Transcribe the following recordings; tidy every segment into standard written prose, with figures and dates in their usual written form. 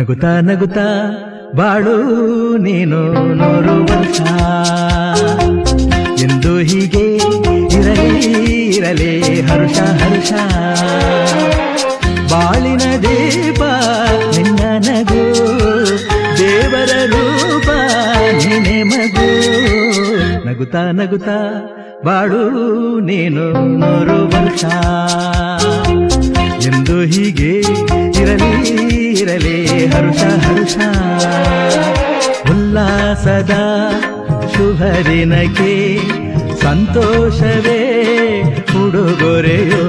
ನಗುತ್ತಾ ನಗುತ್ತಾ ಬಾಳು ನೀನು 100 ವರ್ಷ ಎಂದು ಹೀಗೆ ಇರಲಿ ಹರುಷ ಹರುಷ ಬಾಳಿನ ದೀಪ ನಿನ್ನ ನಗು ದೇವರ ರೂಪ ನೀನೆ ಮಗು ನಗುತ್ತಾ ನಗುತ್ತಾ ಬಾಳು ನೀನು 100 ವರ್ಷ ಎಂದು ಹೀಗೆ ಇರಲಿ ಹರುಷ ಹರುಷ ಉಲ್ಲಾಸದ ಶುಭ ದಿನಕ್ಕೆ ಸಂತೋಷವೇ ಉಡುಗೊರೆಯೋ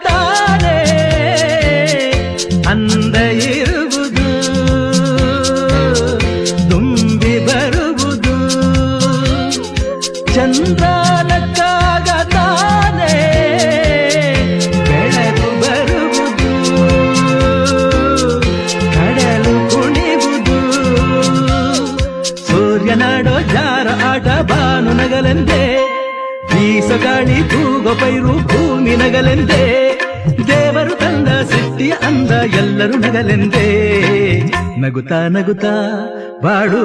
ತಾನೆ ಅಂದ ಇರುವುದು ತುಂಬಿ ಬರುವುದು ಚಂದ್ರನಕ್ಕಾಗ ತಾನೆ ಬೆಳಕು ಬರುವುದು ಕಡಲು ಕುಣಿವುದು ಸೂರ್ಯನಾಡೋ ಜಾರ ಆಟ ಬಾನು ನಗಲೆಂದೇ ಬೀಸ ಗಾಳಿ ತೂಗೋ ಪೈರು ಭೂಮಿ ನಗಲೆಂದೇ ದೇವರು ತಂದ ಸೃಷ್ಟಿಯ ಅಂದ ಎಲ್ಲರೂ ನಗಲೆಂದೇ ನಗುತ್ತಾ ನಗುತ್ತಾ ಬಾಳು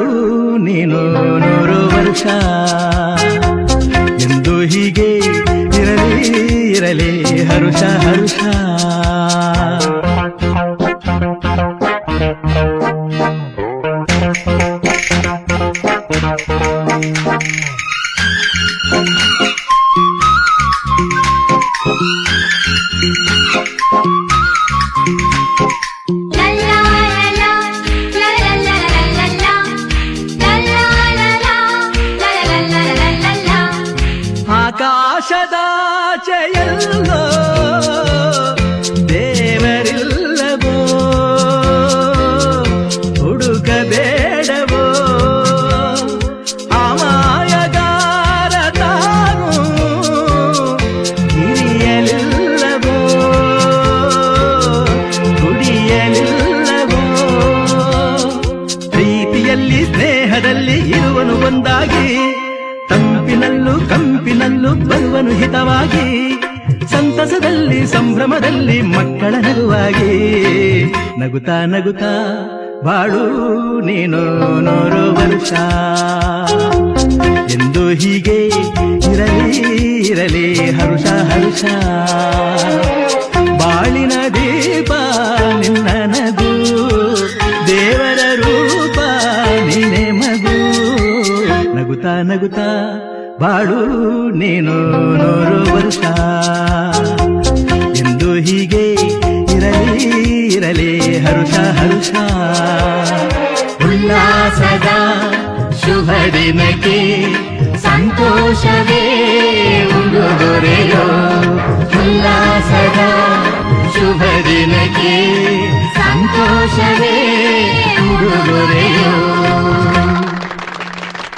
ನೀನು 100 ವರ್ಷ ಎಂದು ಹೀಗೆ ಇರಲಿ ಹರುಷ ಹರುಷ ಆಕಾಶದಾಚೆಯಲ್ಲೋ ದೇವರಿಲ್ಲವೋ ಹುಡುಕಬೇಡವೋ ಅಮಾಯಗಾರ ತಾನು ಹಿರಿಯಲಿಲ್ಲವೋ ಕುಡಿಯಲಿಲ್ಲವೋ ಪ್ರೀತಿಯಲ್ಲಿ ಸ್ನೇಹದಲ್ಲಿ ಇರುವನು ಒಂದಾಗಿ ತಂಪಿನಲ್ಲೂ ಕಂಪಿನಲ್ಲೂ ಬರುವನು ಹಿತವಾಗಿ ಸಂತಸದಲ್ಲಿ ಸಂಭ್ರಮದಲ್ಲಿ ಮಕ್ಕಳ ನಗುವಾಗಿ ನಗುತ್ತಾ ನಗುತ್ತಾ ಬಾಳು ನೀನು 100 ವರ್ಷ ಎಂದು ಹೀಗೆ ಇರಲಿ ಹರುಷ ಹರುಷ ಬಾಳಿನ ದೀಪ ನಿನ್ನ ನಗು ದೇವರ ರೂಪ ನೀನೆ ಮಗು ನಗುತ್ತಾ ನಗುತ್ತಾ ಬಾಳು ನೀನು 100 ವರ್ಷ ಎಂದು ಹೀಗೆ ಇರಲಿ ಹರುಷ ಹರುಷ ಉಲ್ಲಾಸದ ಶುಭ ದಿನಕ್ಕೆ ಸಂತೋಷವೇ ಉಡುಗೊರೆಯೋ ಉಲ್ಲಾಸದ ಶುಭ ದಿನಕ್ಕೆ ಸಂತೋಷವೇ ಉಡುಗೊರೆಯೋ